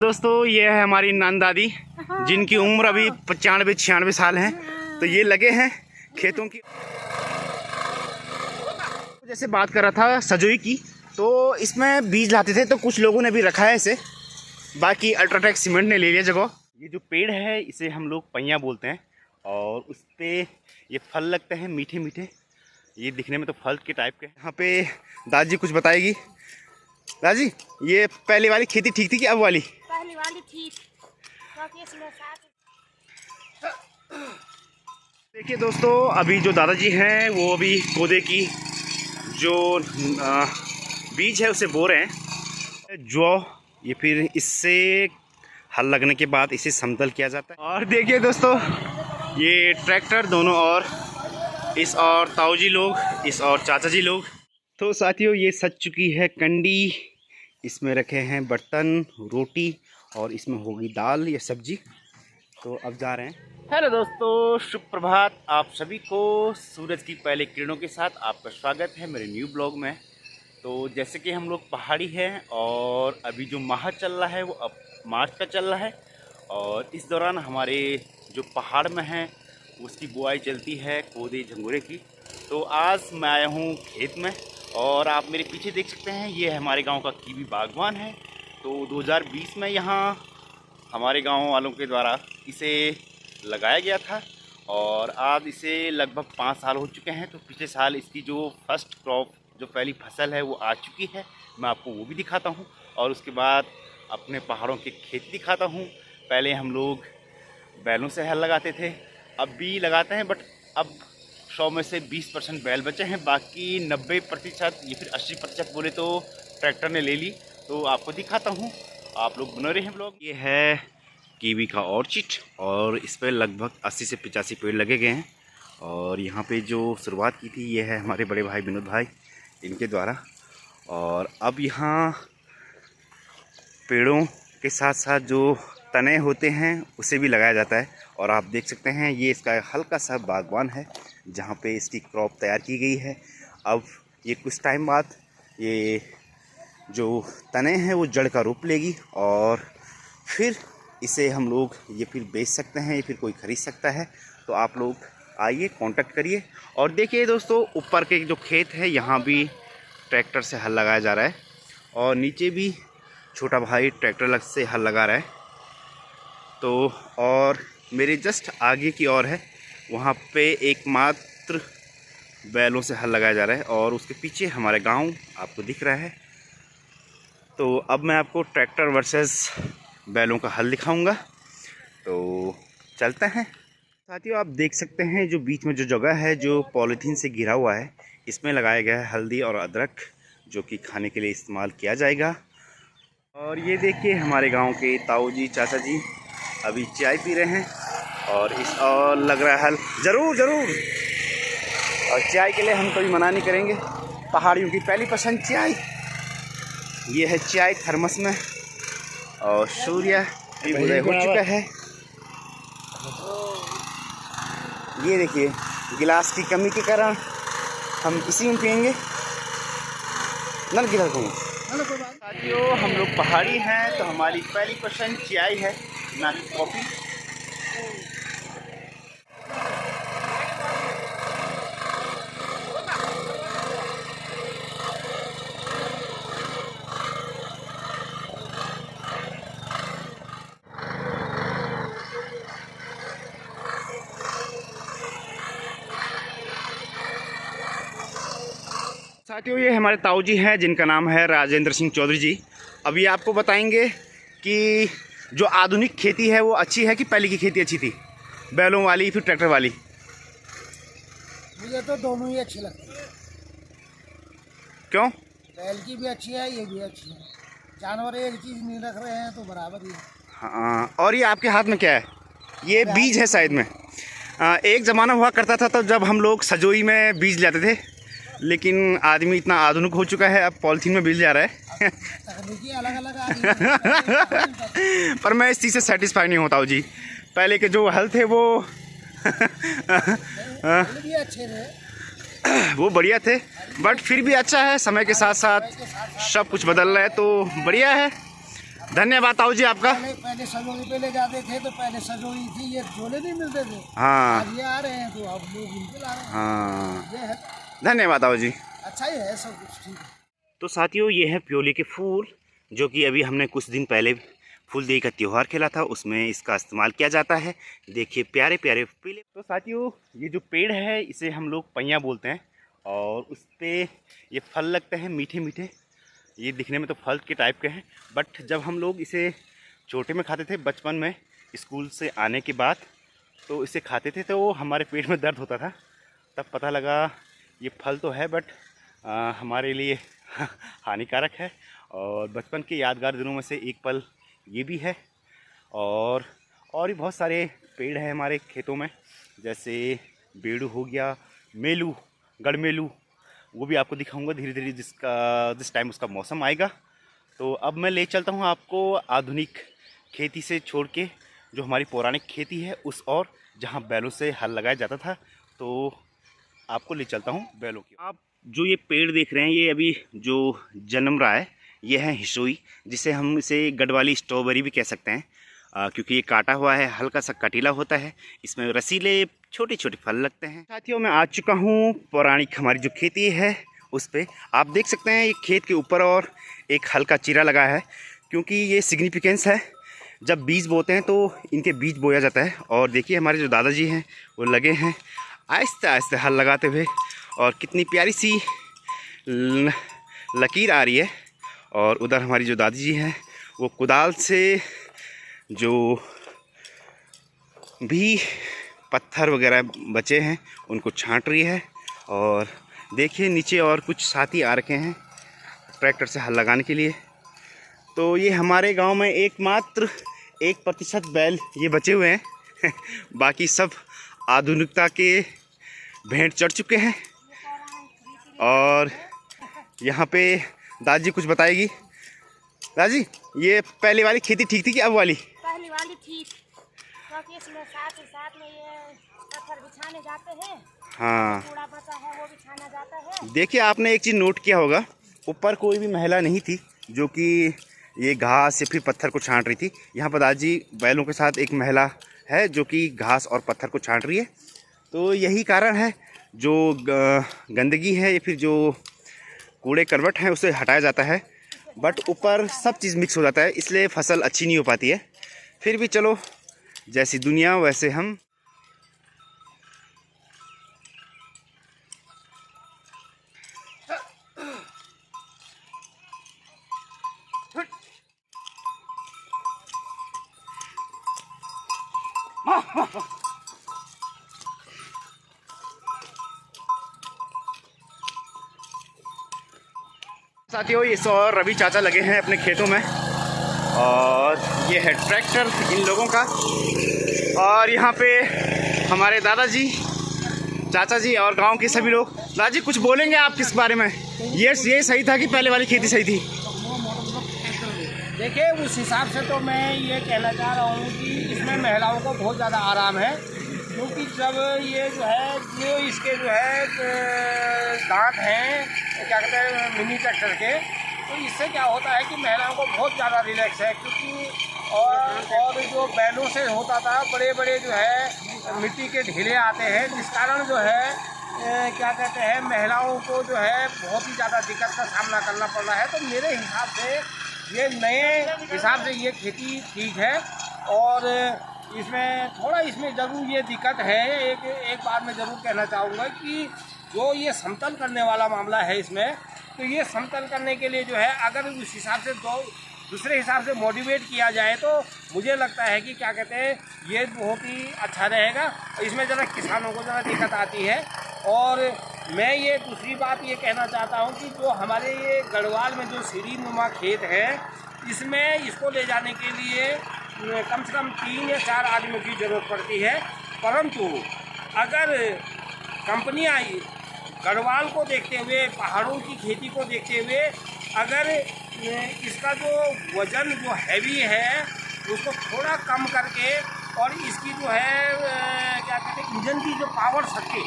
दोस्तों ये है हमारी नान दादी जिनकी उम्र अभी 95-96 साल है। तो ये लगे हैं खेतों की। जैसे बात कर रहा था सजोई की, तो इसमें बीज लाते थे तो कुछ लोगों ने भी रखा है इसे, बाकी अल्ट्राटेक सीमेंट ने ले लिया जगह। ये जो पेड़ है इसे हम लोग पैया बोलते हैं और उस पर ये फल लगते हैं मीठे मीठे। ये दिखने में तो फल के टाइप के। यहाँ पे दादी कुछ बताएगी। दादी ये पहले वाली खेती ठीक थी कि अब वाली? पहली वाली ठीक। देखिए दोस्तों, अभी जो दादाजी हैं वो अभी कोदे की जो बीज है उसे बो रहे हैं। जो ये फिर इससे हल लगने के बाद इसे समतल किया जाता है। और देखिए दोस्तों, ये ट्रैक्टर दोनों और इस और ताऊजी लोग, इस और चाचा जी लोग। तो साथियों ये सज चुकी है कंडी, इसमें रखे हैं बर्तन, रोटी और इसमें होगी दाल या सब्जी। तो अब जा रहे हैं। हेलो दोस्तों, शुभ प्रभात आप सभी को। सूरज की पहले किरणों के साथ आपका स्वागत है मेरे न्यू ब्लॉग में। तो जैसे कि हम लोग पहाड़ी हैं और अभी जो माह चल रहा है वो अब मार्च का चल रहा है और इस दौरान हमारे जो पहाड़ में हैं उसकी बुआई चलती है कोदे झंगोरे की। तो आज मैं आया हूँ खेत में और आप मेरे पीछे देख सकते हैं ये हमारे गांव का कीवी बागवान है। तो 2020 में यहाँ हमारे गांव वालों के द्वारा इसे लगाया गया था और आज इसे लगभग 5 साल हो चुके हैं। तो पिछले साल इसकी जो फर्स्ट क्रॉप, जो पहली फसल है वो आ चुकी है। मैं आपको वो भी दिखाता हूँ और उसके बाद अपने पहाड़ों की खेती दिखाता हूँ। पहले हम लोग बैलों से हल लगाते थे, अब भी लगाते हैं, बट अब 100 में से 20% बैल बचे हैं, बाकी 90% या फिर 80% बोले तो ट्रैक्टर ने ले ली। तो आपको दिखाता हूँ, आप लोग बने रहे हैं ब्लॉग। ये है कीवी का ऑर्चिड और इस पर लगभग 80 से 85 पेड़ लगे गए हैं। और यहाँ पे जो शुरुआत की थी ये है हमारे बड़े भाई विनोद भाई, इनके द्वारा। और अब यहाँ पेड़ों के साथ साथ जो तने होते हैं उसे भी लगाया जाता है। और आप देख सकते हैं ये इसका हल्का सा बागवान है जहाँ पे इसकी क्रॉप तैयार की गई है। अब ये कुछ टाइम बाद ये जो तने हैं वो जड़ का रूप लेगी और फिर इसे हम लोग ये फिर बेच सकते हैं या फिर कोई ख़रीद सकता है। तो आप लोग आइए, कांटेक्ट करिए। और देखिए दोस्तों, ऊपर के जो खेत है यहाँ भी ट्रैक्टर से हल लगाया जा रहा है और नीचे भी छोटा भाई ट्रैक्टर से हल लगा रहा है। तो और मेरे जस्ट आगे की ओर है, वहाँ पे एकमात्र बैलों से हल लगाया जा रहा है और उसके पीछे हमारे गांव आपको दिख रहा है। तो अब मैं आपको ट्रैक्टर वर्सेस बैलों का हल दिखाऊंगा। तो चलते हैं। साथियों आप देख सकते हैं जो बीच में जो जगह है जो पॉलीथीन से घिरा हुआ है, इसमें लगाया गया है हल्दी और अदरक जो कि खाने के लिए इस्तेमाल किया जाएगा। और ये देखिए हमारे गांव के ताऊ जी, चाचा जी अभी चाय पी रहे हैं और इस और लग रहा है हल। ज़रूर ज़रूर, और चाय के लिए हम कभी मना नहीं करेंगे। पहाड़ियों की पहली पसंद चाय। ये है चाय थर्मस में और सूर्य भी उदय हो चुका है। ये देखिए गिलास की कमी के कारण हम इसी में पियेंगे। नल गिलास को साथियों, हम लोग पहाड़ी हैं तो हमारी पहली पसंद चाय है, ना कि कॉफ़ी। साथियों ये हमारे ताऊ जी हैं जिनका नाम है राजेंद्र सिंह चौधरी जी। अब ये आपको बताएंगे कि जो आधुनिक खेती है वो अच्छी है कि पहले की खेती अच्छी थी, बैलों वाली फिर ट्रैक्टर वाली? मुझे तो दोनों ही अच्छी लगती है। क्यों? बैल की भी अच्छी है, ये भी अच्छी है। जानवर एक चीज़ नहीं रख रहे हैं तो बराबर ही है। हाँ, और ये आपके हाथ में क्या है? ये बीज है शायद में। एक ज़माना हुआ करता था तो जब हम लोग सजोई में बीज लाते थे, लेकिन आदमी इतना आधुनिक हो चुका है अब पॉलिथीन में बीज जा रहा है। अलग अलग पर मैं इस चीज़ से सेटिस्फाई नहीं होता हूँ जी। पहले के जो हल थे वो भी अच्छे थे, वो बढ़िया थे, बट फिर भी अच्छा है। समय के साथ साथ सब कुछ बदल रहा है तो बढ़िया है। धन्यवाद ताऊ जी आपका। पहले सजोई पे ले जाते थे, तो पहले सजोई थी, ये झोले नहीं मिलते थे। हाँ आज ये आ रहे हैं तो अब लोग इनके ला रहे हैं। हाँ, ये है, धन्यवाद ताऊ जी। अच्छा ही है, सब कुछ ठीक है। तो साथियों, ये है प्योली के फूल, जो कि अभी हमने कुछ दिन पहले फूलदेई का त्यौहार खेला था, उसमें इसका इस्तेमाल किया जाता है। देखिए प्यारे प्यारे पीले। तो साथियों, ये जो पेड़ है इसे हम लोग पैया बोलते हैं, और उस पर ये फल लगते हैं मीठे मीठे। ये दिखने में तो फल के टाइप के हैं, बट जब हम लोग इसे छोटे में खाते थे बचपन में, स्कूल से आने के बाद, तो इसे खाते थे तो हमारे पेट में दर्द होता था। तब पता लगा ये फल तो है, बट हमारे लिए हानिकारक है। और बचपन के यादगार दिनों में से एक पल ये भी है। और भी बहुत सारे पेड़ हैं हमारे खेतों में, जैसे बेड़ू हो गया, मेलू, गड़मेलू, वो भी आपको दिखाऊंगा धीरे धीरे जिस टाइम उसका मौसम आएगा। तो अब मैं ले चलता हूँ आपको आधुनिक खेती से छोड़ के जो हमारी पौराणिक खेती है उस, और जहाँ बैलों से हल लगाया जाता था, तो आपको ले चलता हूँ बैलों की। आप जो ये पेड़ देख रहे हैं, ये अभी जो जन्म रहा है, ये है हिसोई, जिसे हम इसे गढ़वाली स्ट्रॉबेरी भी कह सकते हैं, क्योंकि ये काटा हुआ है, हल्का सा कटीला होता है, इसमें रसीले छोटे छोटे फल लगते हैं। साथियों, मैं आ चुका हूँ पौराणिक हमारी जो खेती है उस पर। आप देख सकते हैं ये खेत के ऊपर और एक हल्का चीरा लगा है, क्योंकि ये सिग्निफिकेंस है, जब बीज बोते हैं तो इनके बीज बोया जाता है। और देखिए हमारे जो दादाजी हैं वो लगे हैं आहिस्ते आहिस्ते हल लगाते हुए, और कितनी प्यारी सी लकीर आ रही है। और उधर हमारी जो दादी जी हैं वो कुदाल से जो भी पत्थर वगैरह बचे हैं उनको छांट रही है। और देखिए नीचे और कुछ साथी आ रखे हैं ट्रैक्टर से हल लगाने के लिए। तो ये हमारे गांव में एकमात्र 1% बैल ये बचे हुए हैं बाकी सब आधुनिकता के भेंट चढ़ चुके हैं। और यहाँ पे दादी कुछ बताएगी। दादी, ये पहले वाली खेती ठीक थी कि अब वाली? पहली वाली ठीक, क्योंकि इसमें साथ ही साथ में ये पत्थर बिछाने जाते हैं। हाँ, कूड़ा बचा है वो बिछाना जाता है। देखिए आपने एक चीज़ नोट किया होगा, ऊपर कोई भी महिला नहीं थी जो कि ये घास या फिर पत्थर को छांट रही थी। यहाँ पर दादी बैलों के साथ एक महिला है जो कि घास और पत्थर को छांट रही है। तो यही कारण है, जो गंदगी है या फिर जो कूड़े करवट हैं उसे हटाया जाता है, बट ऊपर सब चीज़ मिक्स हो जाता है, इसलिए फसल अच्छी नहीं हो पाती है। फिर भी चलो, जैसी दुनिया वैसे हम। साथियों, ये और रवि चाचा लगे हैं अपने खेतों में, और ये है ट्रैक्टर इन लोगों का। और यहाँ पे हमारे दादाजी, चाचा जी और गांव के सभी लोग। दादाजी कुछ बोलेंगे आप किस बारे में? ये सही था कि पहले वाली खेती सही थी? देखिए, उस हिसाब से तो मैं ये कहना चाह रहा हूँ कि इसमें महिलाओं को बहुत ज़्यादा आराम है, क्योंकि जब ये जो है जो इसके जो है दांत हैं, क्या कहते हैं, मिनी ट्रैक्टर के, तो इससे क्या होता है कि महिलाओं को बहुत ज़्यादा रिलैक्स है। क्योंकि और जो बैलों से होता था, बड़े बड़े जो है मिट्टी के ढेले आते हैं, जिस कारण जो है क्या कहते हैं, महिलाओं को जो है बहुत ही ज़्यादा दिक्कत का सामना करना पड़ रहा है। तो मेरे हिसाब से ये नए हिसाब से ये खेती ठीक है। और इसमें ज़रूर ये दिक्कत है। एक बात मैं ज़रूर कहना चाहूँगा कि जो ये समतल करने वाला मामला है इसमें, तो ये समतल करने के लिए जो है अगर उस हिसाब से दूसरे हिसाब से मोटिवेट किया जाए तो मुझे लगता है कि क्या कहते हैं, ये बहुत ही अच्छा रहेगा। इसमें ज़रा किसानों को ज़रा दिक्कत आती है। और मैं ये दूसरी बात ये कहना चाहता हूँ कि जो हमारे ये गढ़वाल में जो सीढ़ी नुमा खेत है, इसमें इसको ले जाने के लिए कम से कम 3 या 4 आदमियों की ज़रूरत पड़ती है। परंतु अगर कंपनियाँ गढ़वाल को देखते हुए, पहाड़ों की खेती को देखते हुए, अगर इसका जो वज़न जो हैवी है उसको थोड़ा कम करके और इसकी जो है क्या कहते हैं, इंजन की जो पावर शक्ति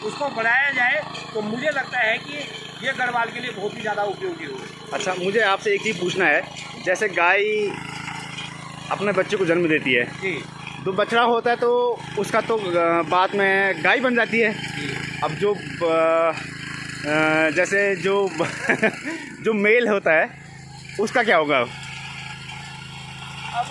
उसको बढ़ाया जाए, तो मुझे लगता है कि ये गढ़वाल के लिए बहुत ही ज़्यादा उपयोगी हो। अच्छा, मुझे आपसे एक चीज़ पूछना है, जैसे गाय अपने बच्चे को जन्म देती है जी तो बछड़ा होता है तो उसका तो बाद में गाय बन जाती है। अब जो जैसे जो जो मेल होता है उसका क्या होगा? अब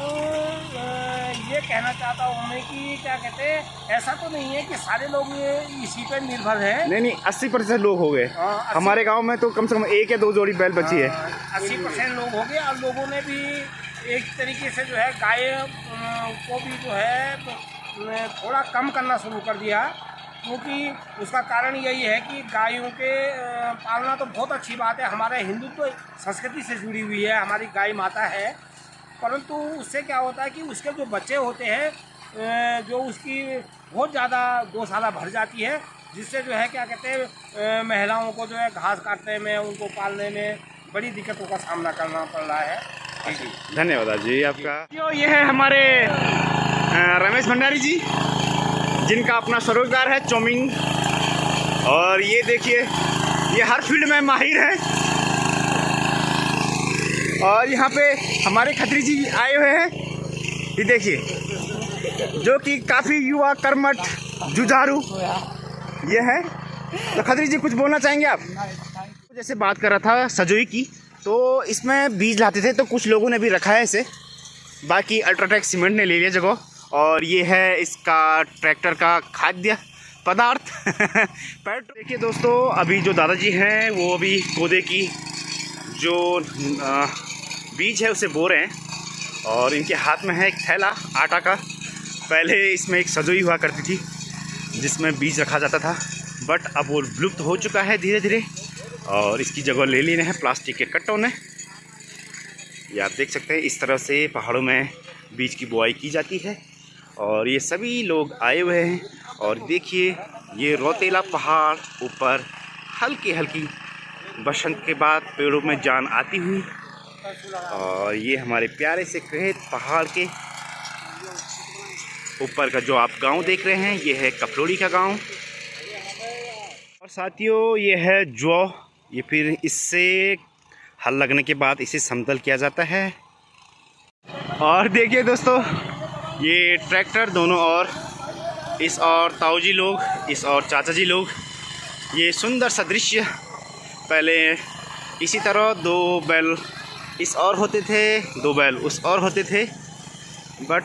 ये कहना चाहता हूँ मैं कि क्या कहते हैं, ऐसा तो नहीं है कि सारे लोग ये इसी पर निर्भर हैं। नहीं, 80% लोग हो गए। 80 हमारे गांव में तो कम से कम 1 या 2 जोड़ी बैल बची है। 80% लोग हो गए, और लोगों ने भी एक तरीके से जो है गाय को भी जो है थोड़ा कम करना शुरू कर दिया, क्योंकि उसका कारण यही है कि गायों के पालना तो बहुत अच्छी बात है, हमारे हिंदुत्व संस्कृति से जुड़ी हुई है, हमारी गाय माता है। परंतु उससे क्या होता है कि उसके जो बच्चे होते हैं जो उसकी बहुत ज़्यादा गौशाला भर जाती है, जिससे जो है क्या कहते हैं महिलाओं को जो है घास काटने में, उनको पालने में बड़ी दिक्कतों का सामना करना पड़ रहा है। जी धन्यवाद जी आपका। ये है हमारे रमेश भंडारी जी, जिनका अपना स्वरोजगार है चौमिंग, और ये देखिए ये हर फील्ड में माहिर है। और यहाँ पे हमारे खत्री जी आए हुए हैं, ये देखिए, जो कि काफ़ी युवा कर्मठ जुझारू ये है। तो खत्री जी कुछ बोलना चाहेंगे आप? जैसे बात कर रहा था सजोई की, तो इसमें बीज लाते थे तो कुछ लोगों ने भी रखा है इसे, बाकी अल्ट्राटेक सीमेंट ने ले लिया जगह। और ये है इसका ट्रैक्टर का खाद्य पदार्थ पेट्रोल। देखिए दोस्तों, अभी जो दादाजी हैं वो अभी कोदे की जो बीज है उसे बो रहे हैं, और इनके हाथ में है एक थैला आटा का। पहले इसमें एक सजोई हुआ करती थी जिसमें बीज रखा जाता था, बट अब वो विलुप्त हो चुका है धीरे धीरे, और इसकी जगह ले लेने हैं प्लास्टिक के कट्टों ने। ये आप देख सकते हैं, इस तरह से पहाड़ों में बीज की बुआई की जाती है। और ये सभी लोग आए हुए हैं, और देखिए ये रौतेला पहाड़, ऊपर हल्की हल्की बसंत के बाद पेड़ों में जान आती हुई, और ये हमारे प्यारे से खेत पहाड़ के ऊपर का जो आप गांव देख रहे हैं, ये है कफलोड़ी का गांव। और साथियों ये है जौ, ये फिर इससे हल लगने के बाद इसे समतल किया जाता है। और देखिए दोस्तों, ये ट्रैक्टर दोनों और इस और ताऊ जी लोग, इस और चाचा जी लोग, ये सुंदर सा दृश्य। पहले इसी तरह 2 बैल इस और होते थे, 2 बैल उस और होते थे, बट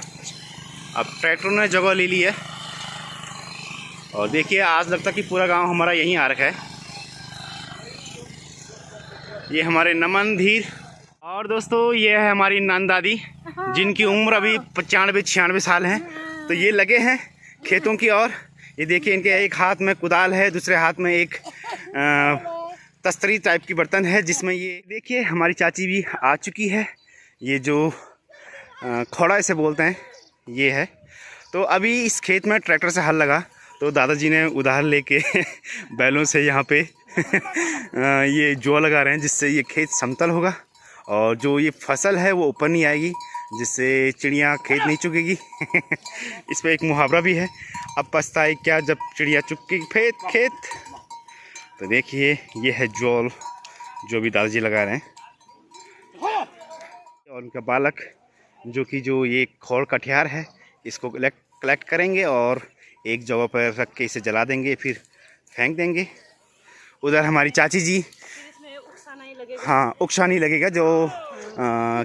अब ट्रैक्टर ने जगह ले ली है। और देखिए आज लगता कि पूरा गांव हमारा यहीं आ रखा है। ये हमारे नमन धीर। और दोस्तों ये है हमारी नान दादी, जिनकी उम्र अभी 95-96 साल है। तो ये लगे हैं खेतों की ओर। ये देखिए इनके एक हाथ में कुदाल है, दूसरे हाथ में एक तस्तरी टाइप की बर्तन है जिसमें ये देखिए हमारी चाची भी आ चुकी है। ये जो खोड़ा इसे बोलते हैं ये है। तो अभी इस खेत में ट्रैक्टर से हल लगा तो दादाजी ने उधार लेके बैलों से यहाँ पे ये जौ लगा रहे हैं, जिससे ये खेत समतल होगा और जो ये फसल है वो ऊपर नहीं आएगी, जिससे चिड़िया खेत नहीं चुगेगी। इस पर एक मुहावरा भी है, अब पछताए क्या जब चिड़िया चुगेगी खेत। तो देखिए ये है जौ जो भी दादाजी लगा रहे हैं। और उनका बालक जो ये खोड़ कटियार है, इसको कलेक्ट करेंगे और एक जगह पर रख के इसे जला देंगे, फिर फेंक देंगे। उधर हमारी चाची जी, हाँ उकसा नहीं लगेगा, जो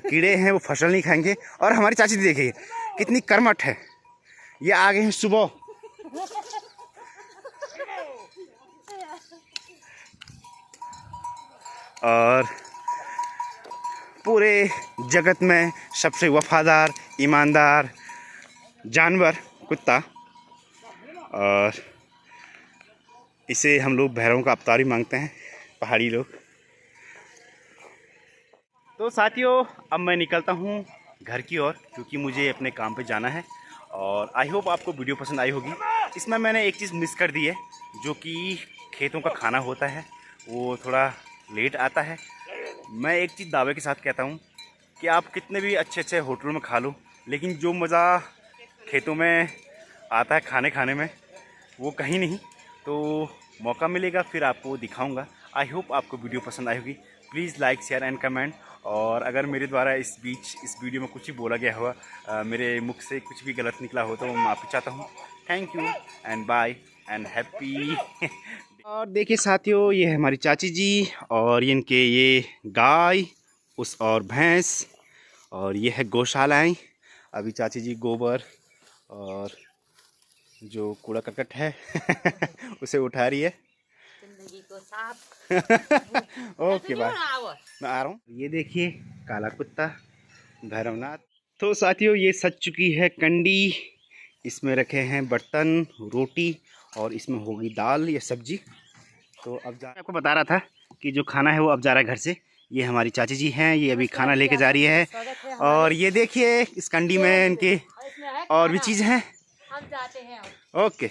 कीड़े हैं वो फसल नहीं खाएंगे। और हमारी चाची जी देखिए कितनी कर्मठ है, ये आ गए हैं सुबह। और पूरे जगत में सबसे वफादार ईमानदार जानवर कुत्ता, और इसे हम लोग भैरवों का अवतार ही मांगते हैं पहाड़ी लोग। तो साथियों अब मैं निकलता हूँ घर की ओर, क्योंकि मुझे अपने काम पे जाना है। और आई होप आपको वीडियो पसंद आई होगी। इसमें मैंने एक चीज़ मिस कर दी है, जो कि खेतों का खाना होता है वो थोड़ा लेट आता है। मैं एक चीज़ दावे के साथ कहता हूँ कि आप कितने भी अच्छे अच्छे होटलों में खा लो, लेकिन जो मज़ा खेतों में आता है खाने में वो कहीं नहीं। तो मौका मिलेगा फिर आपको दिखाऊंगा। आई होप आपको वीडियो पसंद आई होगी। Please like share and comment. और अगर मेरे द्वारा इस वीडियो में कुछ भी बोला गया हुआ, मेरे मुख से कुछ भी गलत निकला हो तो मैं माफ़ी चाहता हूँ। Thank you and bye and happy. और देखिए साथियों, ये है हमारी चाची जी और इनके ये गाय उस और भैंस, और ये है गौशालाएँ। अभी चाची जी गोबर और जो कूड़ा करकट है उसे उठा रही है। जिंदगी को साफ। ओके बाय, मैं आ रहा हूँ। ये देखिए काला कुत्ता भैरवनाथ। तो साथियों, ये सज चुकी है कंडी। इसमें रखे हैं बर्तन, रोटी और इसमें होगी दाल या सब्जी। तो अब आपको बता रहा था कि जो खाना है वो अब जा रहा है घर से। ये हमारी चाची जी हैं, ये अभी खाना लेके जा रही है। और ये देखिए इस कंडी में इनके और भी चीज़ हैं। हम जाते हैं। ओके।